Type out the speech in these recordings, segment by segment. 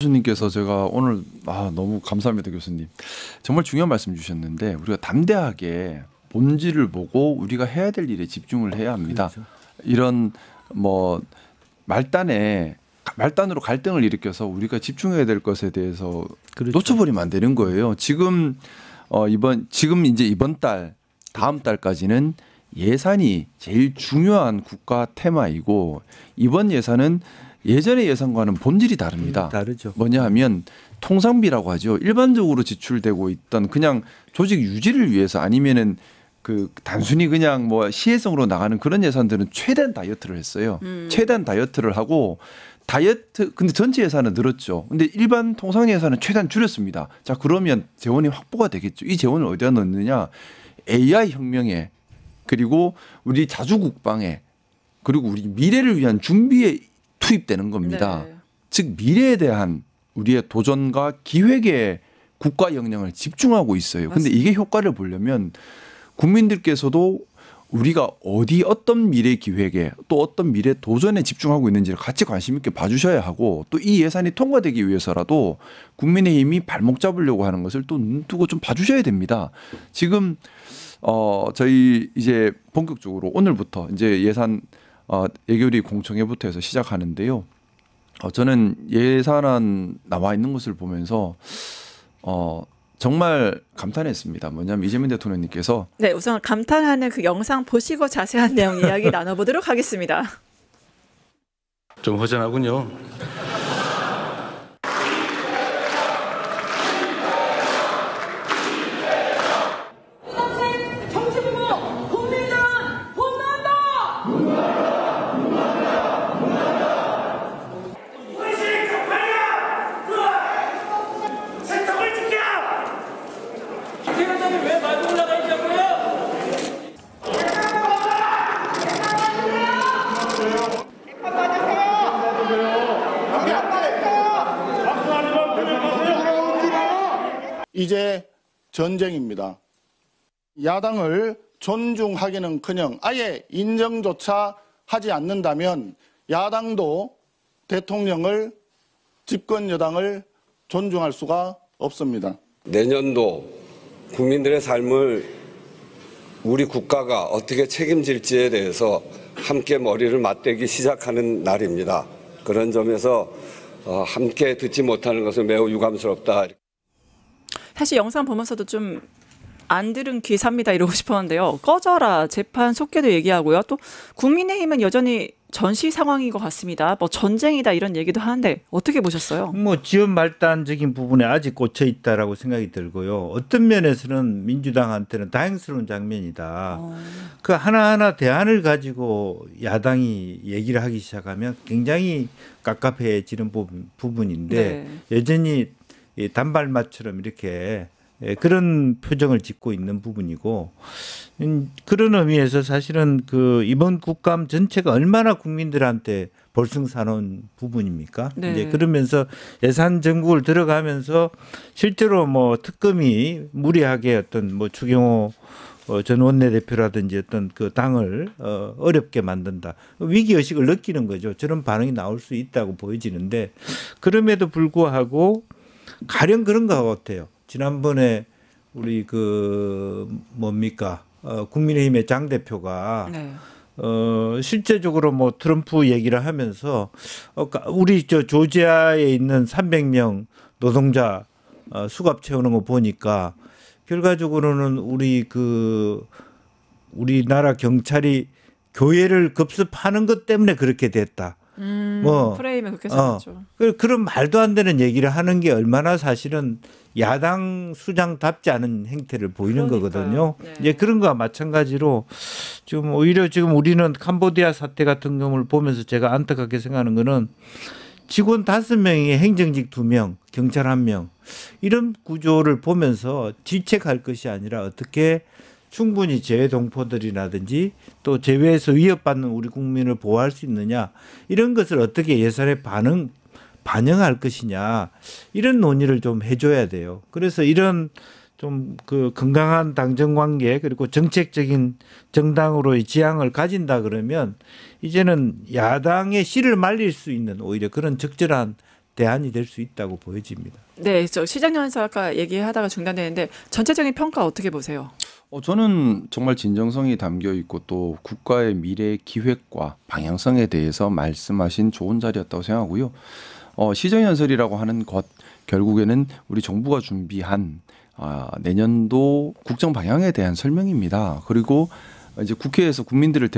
교수님께서 제가 오늘 너무 감사합니다, 교수님. 정말 중요한 말씀 주셨는데 우리가 담대하게 본질을 보고 우리가 해야 될 일에 집중을 해야 합니다. 그렇죠. 이런 뭐 말단으로 갈등을 일으켜서 우리가 집중해야 될 것에 대해서 그렇죠. 놓쳐버리면 안 되는 거예요. 지금 이번 달, 다음 달까지는 예산이 제일 중요한 국가 테마이고 이번 예산은 예전의 예산과는 본질이 다릅니다. 다르죠. 뭐냐 하면 통상비라고 하죠. 일반적으로 지출되고 있던 그냥 조직 유지를 위해서 아니면은 그 단순히 그냥 뭐 시혜성으로 나가는 그런 예산들은 최대한 다이어트를 했어요. 최대한 다이어트를 하고 근데 전체 예산은 늘었죠. 근데 일반 통상 예산은 최대한 줄였습니다. 자, 그러면 재원이 확보가 되겠죠. 이 재원을 어디다 넣느냐? AI 혁명에 그리고 우리 자주 국방에 그리고 우리 미래를 위한 준비에 투입되는 겁니다. 네. 즉 미래에 대한 우리의 도전과 기획에 국가 역량을 집중하고 있어요. 근데 이게 효과를 보려면 국민들께서도 우리가 어떤 미래 기획에 또 어떤 미래 도전에 집중하고 있는지를 같이 관심 있게 봐주셔야 하고 또 이 예산이 통과되기 위해서라도 국민의힘이 발목 잡으려고 하는 것을 또 눈 뜨고 좀 봐주셔야 됩니다. 지금 저희 이제 본격적으로 오늘부터 이제 예산 예결위 공청회부터 해서 시작하는데요. 저는 예산안 나와 있는 것을 보면서 정말 감탄했습니다. 뭐냐면 이재명 대통령님께서 네, 우선 감탄하는 그 영상 보시고 자세한 내용 이야기 나눠보도록 하겠습니다. 좀 허전하군요. 이제 전쟁입니다. 야당을 존중하기는커녕 아예 인정조차 하지 않는다면 야당도 대통령을 집권 여당을 존중할 수가 없습니다. 내년도 국민들의 삶을 우리 국가가 어떻게 책임질지에 대해서 함께 머리를 맞대기 시작하는 날입니다. 그런 점에서 함께 듣지 못하는 것은 매우 유감스럽다. 사실 영상 보면서도 좀 안 들은 귀 삽니다 이러고 싶었는데요. 꺼져라 재판 속개도 얘기하고요. 또 국민의힘은 여전히 전시 상황인 것 같습니다. 뭐 전쟁이다 이런 얘기도 하는데 어떻게 보셨어요? 뭐 지원 말단적인 부분에 아직 꽂혀 있다라고 생각이 들고요. 어떤 면에서는 민주당한테는 다행스러운 장면이다. 그 하나하나 대안을 가지고 야당이 얘기를 하기 시작하면 굉장히 깝깝해지는 부분인데 네. 여전히 단발마처럼 이렇게 그런 표정을 짓고 있는 부분이고 그런 의미에서 사실은 그 이번 국감 전체가 얼마나 국민들한테 볼썽사놓은 부분입니까? 네. 이제 그러면서 예산 정국을 들어가면서 실제로 뭐 특검이 무리하게 어떤 뭐 추경호 전 원내대표라든지 어떤 그 당을 어렵게 만든다. 위기의식을 느끼는 거죠. 저런 반응이 나올 수 있다고 보여지는데 그럼에도 불구하고 가령 그런 것 같아요. 지난번에 우리 그 국민의힘의 장 대표가 네. 실제적으로 뭐 트럼프 얘기를 하면서 우리 조지아에 있는 300명 노동자 수갑 채우는 거 보니까 결과적으로는 우리나라 경찰이 교회를 급습하는 것 때문에 그렇게 됐다. 프레임에 그렇게 생겼죠. 그런 말도 안 되는 얘기를 하는 게 얼마나 사실은 야당 수장답지 않은 행태를 보이는 거거든요. 네. 이제 그런 거와 마찬가지로 지금 오히려 지금 우리는 캄보디아 사태 같은 경우를 보면서 제가 안타깝게 생각하는 거는 직원 5명이 행정직 2명, 경찰 1명 이런 구조를 보면서 질책할 것이 아니라 어떻게 충분히 재외 동포들이라든지 또 재외에서 위협받는 우리 국민을 보호할 수 있느냐 이런 것을 어떻게 예산에 반영할 것이냐 이런 논의를 좀 해줘야 돼요. 그래서 이런 좀 그 건강한 당정 관계 그리고 정책적인 정당으로의 지향을 가진다 그러면 이제는 야당의 씨를 말릴 수 있는 오히려 그런 적절한 대안이 될 수 있다고 보여집니다. 네, 저 시장연설 아까 얘기하다가 중단되는데 전체적인 평가 어떻게 보세요? 저는 정말 진정성이 담겨 있고 또 국가의 미래 기획과 방향성에 대해서 말씀하신 좋은 자리였다고 생각하고요. 시정연설이라고 하는 것 결국에는 우리 정부가 준비한 내년도 국정 방향에 대한 설명입니다. 그리고 이제 국회에서 국민들을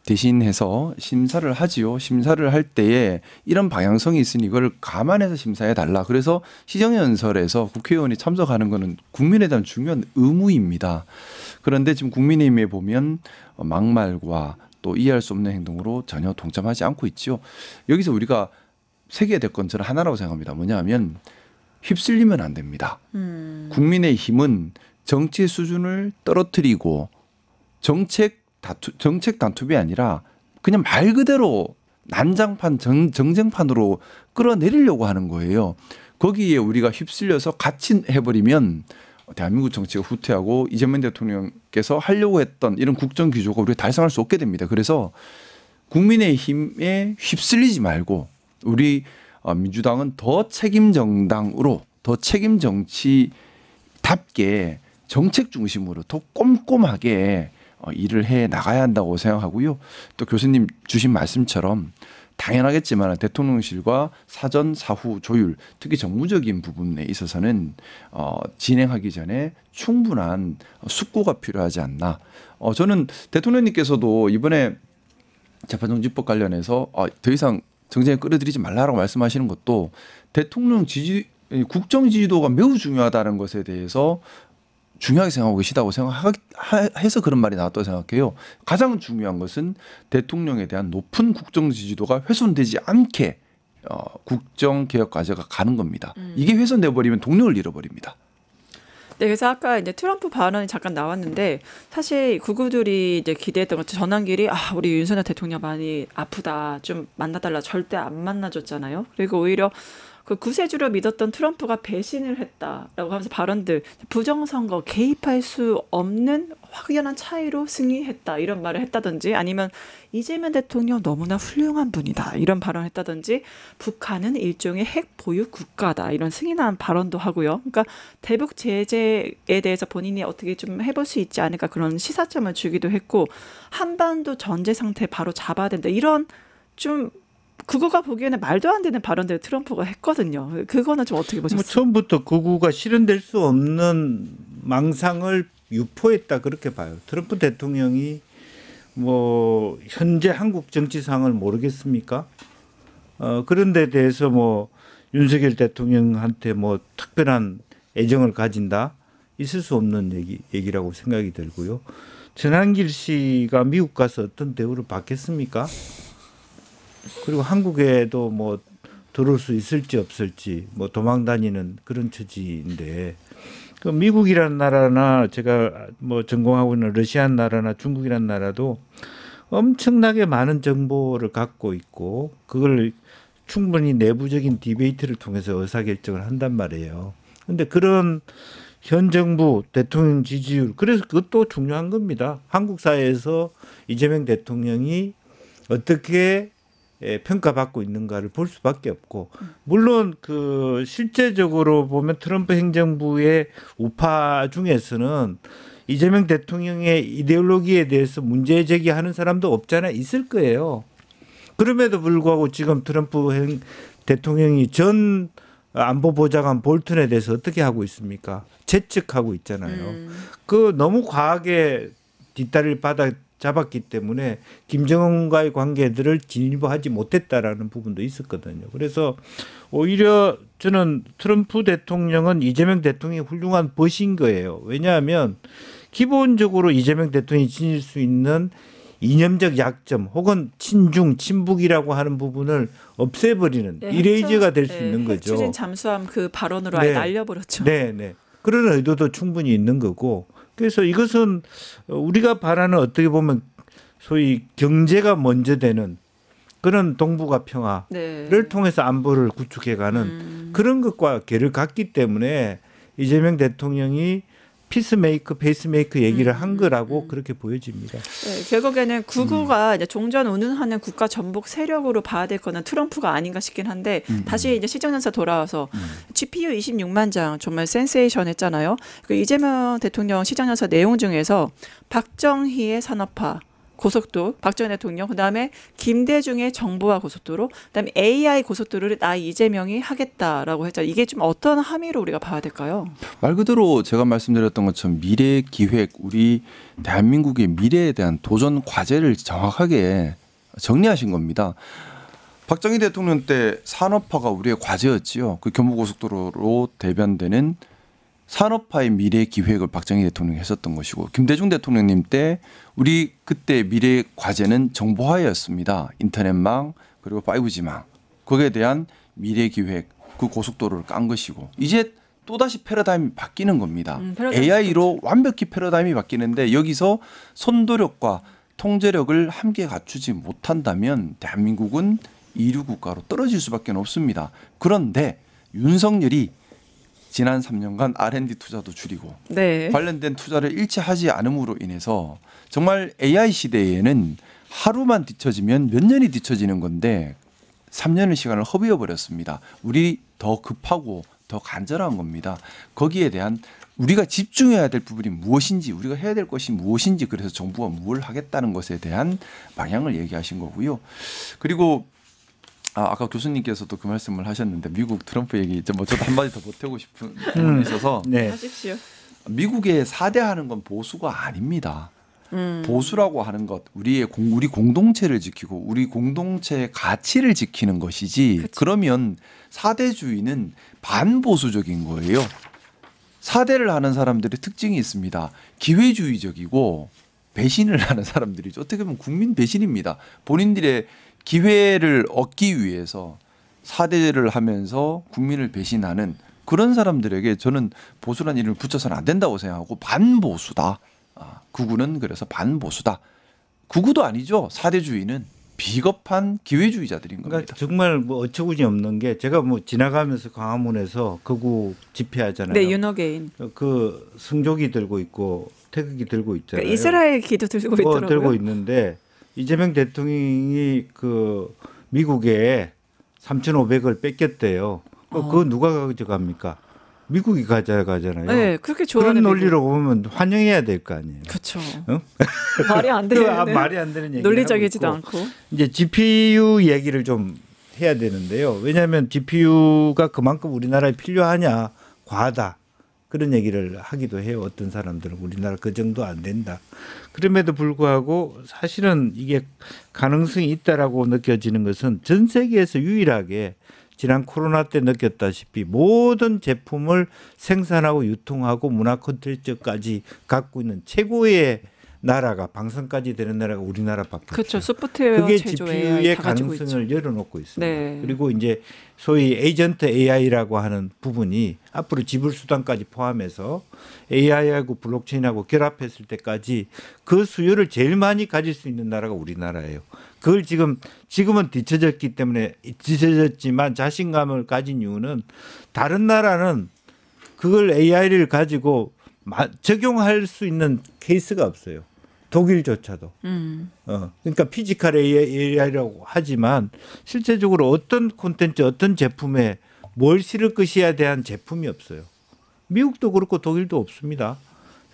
대신해서 심사를 하지요. 심사를 할 때에 이런 방향성이 있으니 이걸 감안해서 심사해 달라. 그래서 시정연설에서 국회의원이 참석하는 것은 국민에 대한 중요한 의무입니다. 그런데 지금 국민의힘에 보면 막말과 또 이해할 수 없는 행동으로 전혀 동참하지 않고 있죠. 여기서 우리가 세계의 대권 저는 하나라고 생각합니다. 뭐냐면 휩쓸리면 안 됩니다. 국민의힘은 정치 수준을 떨어뜨리고 정책 단투비 아니라 그냥 말 그대로 난장판 정쟁판으로 끌어내리려고 하는 거예요. 거기에 우리가 휩쓸려서 같이 해버리면 대한민국 정치가 후퇴하고 이재명 대통령께서 하려고 했던 이런 국정 기조가 우리가 달성할 수 없게 됩니다. 그래서 국민의힘에 휩쓸리지 말고 우리 민주당은 더 책임 정당으로 더 책임 정치답게 정책 중심으로 더 꼼꼼하게 일을 해 나가야 한다고 생각하고요. 또 교수님 주신 말씀처럼 당연하겠지만 대통령실과 사전 사후 조율, 특히 정무적인 부분에 있어서는 진행하기 전에 충분한 숙고가 필요하지 않나. 저는 대통령님께서도 이번에 재판정지법 관련해서 더 이상 정쟁에 끌어들이지 말라라고 말씀하시는 것도 대통령 국정 지지도가 매우 중요하다는 것에 대해서 중요하게 생각하고 계시다고 생각해서 그런 말이 나왔다고 생각해요. 가장 중요한 것은 대통령에 대한 높은 국정 지지도가 훼손되지 않게 국정 개혁 과제가 가는 겁니다. 이게 훼손돼 버리면 동력을 잃어버립니다. 네, 그래서 아까 이제 트럼프 발언이 잠깐 나왔는데 사실 구구들이 이제 기대했던 것 전환길이 우리 윤석열 대통령 많이 아프다, 좀 만나달라, 절대 안 만나줬잖아요. 그리고 오히려 그 구세주로 믿었던 트럼프가 배신을 했다라고 하면서 발언들, 부정선거 개입할 수 없는 확연한 차이로 승리했다 이런 말을 했다든지, 아니면 이재명 대통령 너무나 훌륭한 분이다 이런 발언을 했다든지, 북한은 일종의 핵 보유 국가다 이런 승인한 발언도 하고요. 그러니까 대북 제재에 대해서 본인이 어떻게 좀 해볼 수 있지 않을까 그런 시사점을 주기도 했고, 한반도 전제 상태 바로 잡아야 된다 이런 좀 그거가 보기에는 말도 안 되는 발언들을 트럼프가 했거든요. 그거는 좀 어떻게 보셨어요? 처음부터 그거가 실현될 수 없는 망상을 유포했다 그렇게 봐요. 트럼프 대통령이 뭐 현재 한국 정치 상황을 모르겠습니까? 그런 데 대해서 뭐 윤석열 대통령한테 뭐 특별한 애정을 가진다? 있을 수 없는 얘기라고 생각이 들고요. 전한길 씨가 미국 가서 어떤 대우를 받겠습니까? 그리고 한국에도 뭐 들어올 수 있을지 없을지 뭐 도망 다니는 그런 처지인데, 그 미국이라는 나라나 제가 뭐 전공하고 있는 러시아는 나라나 중국이라는 나라도 엄청나게 많은 정보를 갖고 있고 그걸 충분히 내부적인 디베이트를 통해서 의사결정을 한단 말이에요. 그런데 그런 현 정부 대통령 지지율, 그래서 그것도 중요한 겁니다. 한국 사회에서 이재명 대통령이 어떻게 평가받고 있는가를 볼 수밖에 없고, 물론 그 실제적으로 보면 트럼프 행정부의 우파 중에서는 이재명 대통령의 이데올로기에 대해서 문제 제기하는 사람도 없잖아 있을 거예요. 그럼에도 불구하고 지금 트럼프 대통령이 전 안보보좌관 볼튼에 대해서 어떻게 하고 있습니까? 재측하고 있잖아요. 그 너무 과하게 뒷다리를 잡았기 때문에 김정은과의 관계들을 진일보하지 못했다라는 부분도 있었거든요. 그래서 오히려 저는 트럼프 대통령은 이재명 대통령이 훌륭한 벗인 거예요. 왜냐하면 기본적으로 이재명 대통령이 지닐 수 있는 이념적 약점 혹은 친중, 친북이라고 하는 부분을 없애버리는 이레이저가 될 수 있는 거죠. 핵추진 잠수함 그 발언으로 아예 날려버렸죠. 네. 그런 의도도 충분히 있는 거고, 그래서 이것은 우리가 바라는 어떻게 보면 소위 경제가 먼저 되는 그런 동북아 평화를 통해서 안보를 구축해가는 그런 것과 괴를 갖기 때문에 이재명 대통령이 피스메이커, 페이스메이커 얘기를 한 거라고 그렇게 보여집니다. 네, 결국에는 구구가 이제 종전 운운하는 국가 전복 세력으로 봐야 될 거는 트럼프가 아닌가 싶긴 한데 다시 이제 시정연사 돌아와서 GPU 26만 장 정말 센세이션했잖아요. 그 이재명 대통령 시정연사 내용 중에서 박정희의 산업화 고속도로, 박정희 대통령, 그다음에 김대중의 정보화 고속도로, 그다음에 AI 고속도로를 나 이재명이 하겠다라고 했죠. 이게 좀 어떤 함의로 우리가 봐야 될까요? 말 그대로 제가 말씀드렸던 것처럼 미래 기획, 우리 대한민국의 미래에 대한 도전 과제를 정확하게 정리하신 겁니다. 박정희 대통령 때 산업화가 우리의 과제였지요. 그 경부고속도로로 대변되는 산업화의 미래 기획을 박정희 대통령이 했었던 것이고, 김대중 대통령님 때 우리 그때 미래 과제는 정보화였습니다. 인터넷망 그리고 5G망, 거기에 대한 미래 기획, 그 고속도로를 깐 것이고, 이제 또다시 패러다임이 바뀌는 겁니다. AI로 완벽히 패러다임이 바뀌는데 여기서 손도력과 통제력을 함께 갖추지 못한다면 대한민국은 이류 국가로 떨어질 수밖에 없습니다. 그런데 윤석열이 지난 3년간 R&D 투자도 줄이고 네. 관련된 투자를 일치하지 않음으로 인해서 정말 AI 시대에는 하루만 뒤처지면 몇 년이 뒤처지는 건데 3년의 시간을 허비해 버렸습니다. 우리 더 급하고 더 간절한 겁니다. 거기에 대한 우리가 집중해야 될 부분이 무엇인지, 우리가 해야 될 것이 무엇인지, 그래서 정부가 뭘 하겠다는 것에 대한 방향을 얘기하신 거고요. 그리고 아까 교수님께서도 그 말씀을 하셨는데 미국 트럼프 얘기 뭐 저도 한마디 더 보태고 싶은 부분이 있어서 네. 하십시오. 미국의 4대 하는 건 보수가 아닙니다. 보수라고 하는 것, 우리 공동체를 지키고 우리 공동체의 가치를 지키는 것이지. 그치. 그러면 4대주의는 반보수적인 거예요. 4대를 하는 사람들의 특징이 있습니다. 기회주의적이고 배신을 하는 사람들이죠. 어떻게 보면 국민 배신입니다. 본인들의 기회를 얻기 위해서 4대를 하면서 국민을 배신하는 그런 사람들에게 저는 보수라는 이름을 붙여서는 안 된다고 생각하고 반보수다. 극우는 그래서 반보수다. 극우도 아니죠. 4대주의는 비겁한 기회주의자들인 겁니다. 그러니까 정말 뭐 어처구니 없는 게 제가 뭐 지나가면서 광화문에서 극우 집회하잖아요. 네, 윤호개인. 그 승조기 들고 있고 태극기 들고 있잖아요. 그러니까 이스라엘 기도 들고 있더라고요. 들고 있는데 이재명 대통령이 그 미국에 3,500을 뺏겼대요. 그거 누가 가져갑니까? 미국이 가져가잖아요. 네, 그렇게 그런 좋아하는 논리로 보면 환영해야 될 거 아니에요. 그렇죠. 어? 말이 안 되는. 말이 안 되는 얘기. 논리적이지도 않고. 이제 GPU 얘기를 좀 해야 되는데요. 왜냐하면 GPU가 그만큼 우리나라에 필요하냐, 과하다. 그런 얘기를 하기도 해요. 어떤 사람들은 우리나라 그 정도 안 된다. 그럼에도 불구하고 사실은 이게 가능성이 있다라고 느껴지는 것은 전 세계에서 유일하게 지난 코로나 때 느꼈다시피 모든 제품을 생산하고 유통하고 문화 콘텐츠까지 갖고 있는 최고의 나라가 방산까지 되는 나라가 우리나라밖에 그렇죠. 없어요. 소프트웨어 그게 제조에 GPU의 다 가지고 가능성을 있죠. 열어놓고 있습니다. 네. 그리고 이제 소위 에이전트 AI라고 하는 부분이 앞으로 지불 수단까지 포함해서 AI하고 블록체인하고 결합했을 때까지 그 수요를 제일 많이 가질 수 있는 나라가 우리나라예요. 그걸 지금은 뒤처졌기 때문에 뒤처졌지만 자신감을 가진 이유는 다른 나라는 그걸 AI를 가지고 적용할 수 있는 케이스가 없어요. 독일조차도. 그러니까 피지컬 AI라고 하지만 실제적으로 어떤 콘텐츠, 어떤 제품에 뭘 실을 것이에 대한 제품이 없어요. 미국도 그렇고 독일도 없습니다.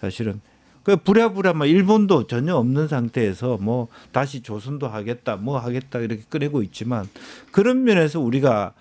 사실은. 그 부랴부랴 뭐 일본도 전혀 없는 상태에서 뭐 다시 조선도 하겠다, 뭐 하겠다 이렇게 꺼내고 있지만 그런 면에서 우리가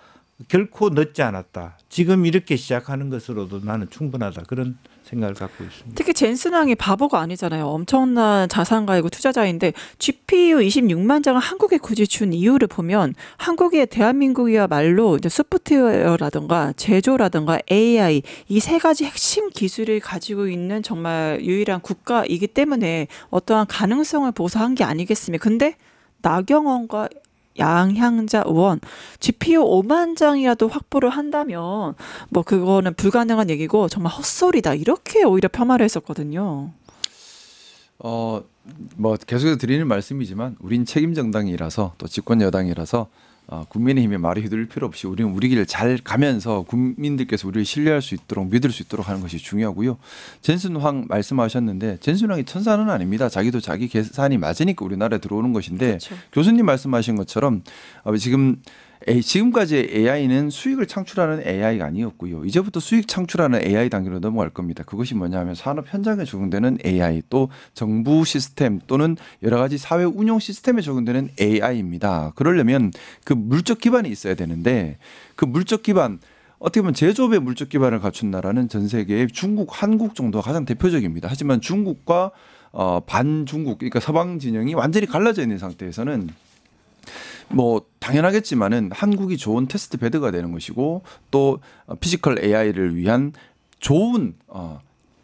결코 늦지 않았다. 지금 이렇게 시작하는 것으로도 나는 충분하다. 그런 생각을 갖고 있습니다. 특히 젠슨왕이 바보가 아니잖아요. 엄청난 자산가이고 투자자인데 GPU 26만 장을 한국에 굳이 준 이유를 보면 한국이 대한민국이야말로 이제 소프트웨어라든가 제조라든가 AI 이 세 가지 핵심 기술을 가지고 있는 정말 유일한 국가이기 때문에 어떠한 가능성을 보소한 게 아니겠습니까? 근데 나경원과 양향자 의원 GPU 5만 장이라도 확보를 한다면 뭐 그거는 불가능한 얘기고 정말 헛소리다 이렇게 오히려 폄하를 했었거든요. 뭐 계속해서 드리는 말씀이지만 우린 책임 정당이라서 또 집권 여당이라서 국민의힘의 말에 휘둘릴 필요 없이 우리는 우리 길 잘 가면서 국민들께서 우리를 신뢰할 수 있도록 믿을 수 있도록 하는 것이 중요하고요. 전순황 말씀하셨는데 전순황이 천사는 아닙니다. 자기도 자기 계산이 맞으니까 우리나라에 들어오는 것인데 그렇죠. 교수님 말씀하신 것처럼 지금까지 AI는 수익을 창출하는 AI가 아니었고요. 이제부터 수익 창출하는 AI 단계로 넘어갈 겁니다. 그것이 뭐냐면 산업 현장에 적용되는 AI 또 정부 시스템 또는 여러 가지 사회 운영 시스템에 적용되는 AI입니다. 그러려면 그 물적 기반이 있어야 되는데 그 물적 기반 어떻게 보면 제조업의 물적 기반을 갖춘 나라는 전 세계에 중국, 한국 정도가 가장 대표적입니다. 하지만 중국과 반중국 그러니까 서방 진영이 완전히 갈라져 있는 상태에서는 뭐 당연하겠지만은 한국이 좋은 테스트 베드가 되는 것이고 또 피지컬 AI를 위한 좋은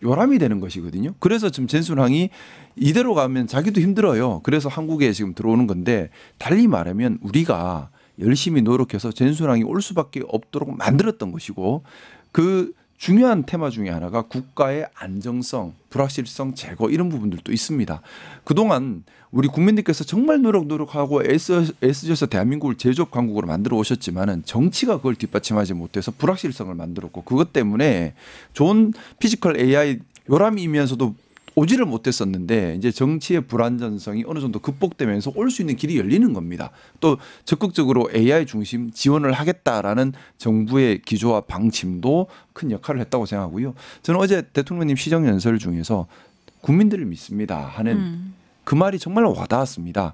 요람이 되는 것이거든요. 그래서 지금 전순황이 이대로 가면 자기도 힘들어요. 그래서 한국에 지금 들어오는 건데 달리 말하면 우리가 열심히 노력해서 전순황이 올 수밖에 없도록 만들었던 것이고 그 중요한 테마 중에 하나가 국가의 안정성, 불확실성 제거 이런 부분들도 있습니다. 그동안 우리 국민들께서 정말 노력하고 애쓰셔서 대한민국을 제조업 강국으로 만들어 오셨지만은 정치가 그걸 뒷받침하지 못해서 불확실성을 만들었고 그것 때문에 좋은 피지컬 AI 요람이면서도 오지를 못했었는데 이제 정치의 불안전성이 어느 정도 극복되면서 올 수 있는 길이 열리는 겁니다. 또 적극적으로 AI 중심 지원을 하겠다라는 정부의 기조와 방침도 큰 역할을 했다고 생각하고요. 저는 어제 대통령님 시정연설 중에서 국민들을 믿습니다 하는 그 말이 정말 와닿았습니다.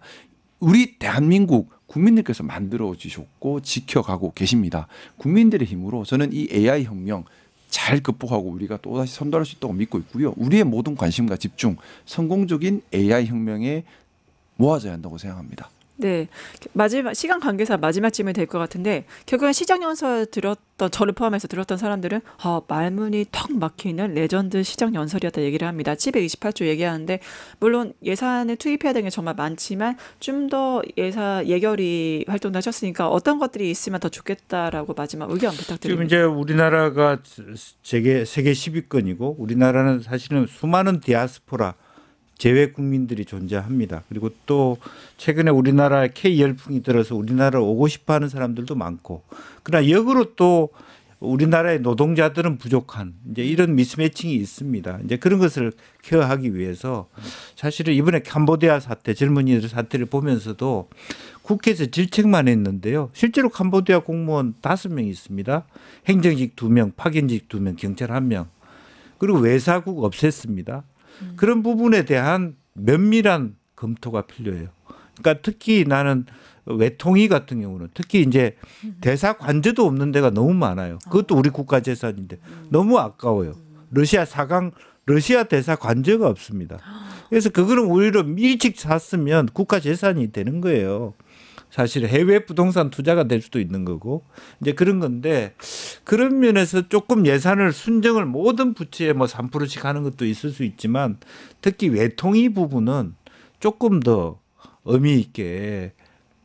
우리 대한민국 국민들께서 만들어 주셨고 지켜가고 계십니다. 국민들의 힘으로 저는 이 AI 혁명 잘 극복하고 우리가 또다시 선도할 수 있다고 믿고 있고요. 우리의 모든 관심과 집중, 성공적인 AI 혁명에 모아져야 한다고 생각합니다. 네, 마지막 시간 관계상 마지막쯤에 될 것 같은데 결국엔 시정연설 들었던 저를 포함해서 들었던 사람들은 말문이 턱 막히는 레전드 시정연설이었다 얘기를 합니다. 728조 얘기하는데 물론 예산을 투입해야 되는 게 정말 많지만 좀 더 예결위 활동도 하셨으니까 어떤 것들이 있으면 더 좋겠다라고 마지막 의견 부탁드립니다. 지금 이제 우리나라가 세계 10위권이고 우리나라는 사실은 수많은 디아스포라 재외 국민들이 존재합니다. 그리고 또 최근에 우리나라에 K 열풍이 들어서 우리나라를 오고 싶어하는 사람들도 많고, 그러나 역으로 또 우리나라의 노동자들은 부족한 이제 이런 미스매칭이 있습니다. 이제 그런 것을 케어하기 위해서 사실은 이번에 캄보디아 사태, 젊은이들 사태를 보면서도 국회에서 질책만 했는데요. 실제로 캄보디아 공무원 5명이 있습니다. 행정직 2명, 파견직 2명, 경찰 1명. 그리고 외사국 없앴습니다. 그런 부분에 대한 면밀한 검토가 필요해요. 그러니까 특히 나는 외통위 같은 경우는 특히 이제 대사 관저도 없는 데가 너무 많아요. 그것도 우리 국가 재산인데 너무 아까워요. 러시아 대사 관저가 없습니다. 그래서 그거는 오히려 일찍 샀으면 국가 재산이 되는 거예요. 사실 해외 부동산 투자가 될 수도 있는 거고 이제 그런 건데 그런 면에서 조금 예산을 순정을 모든 부처에 뭐 3%씩 하는 것도 있을 수 있지만 특히 외통위 부분은 조금 더 의미 있게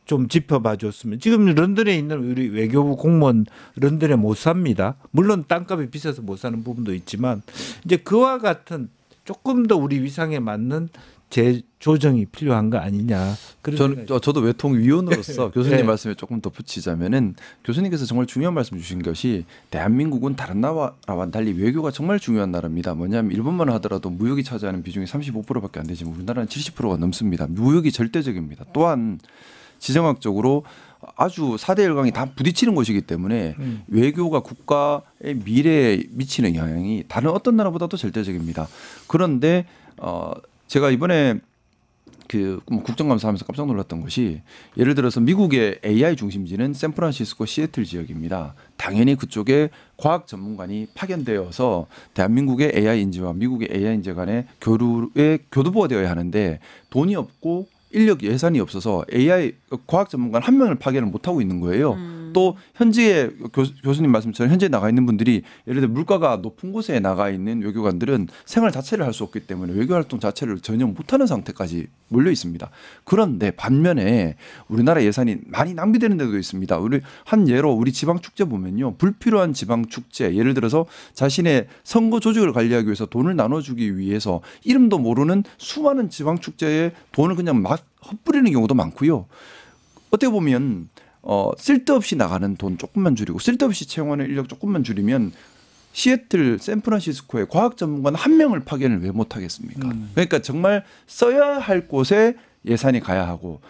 좀 짚어봐 줬으면. 지금 런던에 있는 우리 외교부 공무원 런던에 못 삽니다. 물론 땅값이 비싸서 못 사는 부분도 있지만 이제 그와 같은 조금 더 우리 위상에 맞는 재조정이 필요한 거 아니냐. 저도 외통위원으로서 교수님 네. 말씀에 조금 덧붙이자면은 교수님께서 정말 중요한 말씀 주신 것이 대한민국은 다른 나라와 달리 외교가 정말 중요한 나라입니다. 뭐냐면 일본만 하더라도 무역이 차지하는 비중이 35%밖에 안 되지만 우리나라는 70%가 넘습니다. 무역이 절대적입니다. 또한 지정학적으로 아주 4대 열강이 다 부딪히는 곳이기 때문에 외교가 국가의 미래에 미치는 영향이 다른 어떤 나라보다도 절대적입니다. 그런데 제가 이번에 그 국정감사하면서 깜짝 놀랐던 것이 예를 들어서 미국의 AI 중심지는 샌프란시스코 시애틀 지역입니다. 당연히 그쪽에 과학 전문가이 파견되어서 대한민국의 AI 인재와 미국의 AI 인재 간의 교두보가 되어야 하는데 돈이 없고 인력 예산이 없어서 AI 과학 전문가 한 명을 파견을 못 하고 있는 거예요. 또 현지에 교수님 말씀처럼 현지에 나가 있는 분들이 예를 들어 물가가 높은 곳에 나가 있는 외교관들은 생활 자체를 할 수 없기 때문에 외교 활동 자체를 전혀 못하는 상태까지 몰려 있습니다. 그런데 반면에 우리나라 예산이 많이 낭비되는 데도 있습니다. 한 예로 우리 지방 축제 보면요, 불필요한 지방 축제, 예를 들어서 자신의 선거 조직을 관리하기 위해서 돈을 나눠주기 위해서 이름도 모르는 수많은 지방 축제에 돈을 그냥 막 헛뿌리는 경우도 많고요. 어떻게 보면 쓸데없이 나가는 돈 조금만 줄이고 쓸데없이 채용하는 인력 조금만 줄이면 시애틀, 샌프란시스코에 과학 전문가 한 명을 파견을 왜 못 하겠습니까? 그러니까 정말 써야 할 곳에 예산이 가야 하고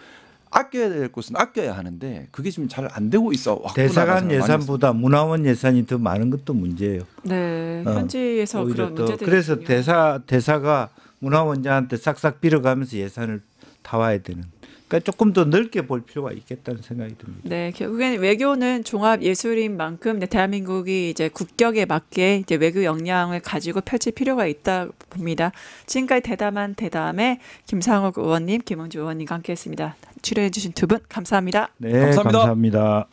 아껴야 될 곳은 아껴야 하는데 그게 지금 잘 안 되고 있어. 대사관 예산보다 문화원 예산이 더 많은 것도 문제예요. 네, 현지에서 그런 문제들이 그래서 있군요. 대사가 문화원장한테 싹싹 빌어가면서 예산을 다 와야 되는. 그러니까 조금 더 넓게 볼 필요가 있겠다는 생각이 듭니다. 네, 결국에는 외교는 종합 예술인 만큼 대한민국이 이제 국격에 맞게 이제 외교 역량을 가지고 펼칠 필요가 있다 봅니다. 지금까지 대담의 김상욱 의원님, 김은주 의원님과 함께했습니다. 출연해주신 두 분 감사합니다. 네, 감사합니다. 감사합니다.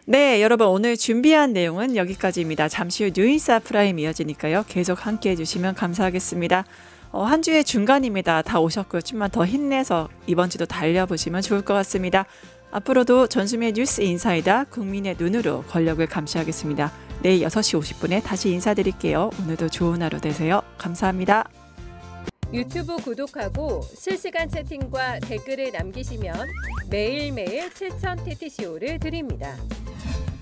네, 여러분 오늘 준비한 내용은 여기까지입니다. 잠시 후 뉴인사 프라임 이어지니까요. 계속 함께해 주시면 감사하겠습니다. 한 주의 중간입니다. 다 오셨고요. 좀만 더 힘내서 이번 주도 달려보시면 좋을 것 같습니다. 앞으로도 전수미의 뉴스 인사이다 국민의 눈으로 권력을 감시하겠습니다. 내일 6시 50분에 다시 인사드릴게요. 오늘도 좋은 하루 되세요. 감사합니다. 유튜브 구독하고 실시간 채팅과 댓글을 남기시면 매일매일 7천 TTCO를 드립니다.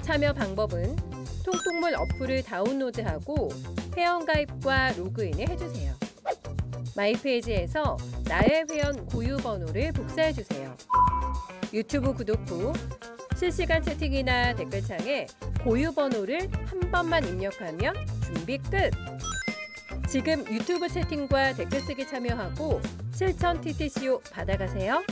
참여 방법은 통통물 어플을 다운로드하고 회원가입과 로그인을 해주세요. 마이페이지에서 나의 회원 고유 번호를 복사해주세요. 유튜브 구독 후 실시간 채팅이나 댓글창에 고유 번호를 한 번만 입력하면 준비 끝! 지금 유튜브 채팅과 댓글 쓰기 참여하고 실천 TTCO 받아가세요.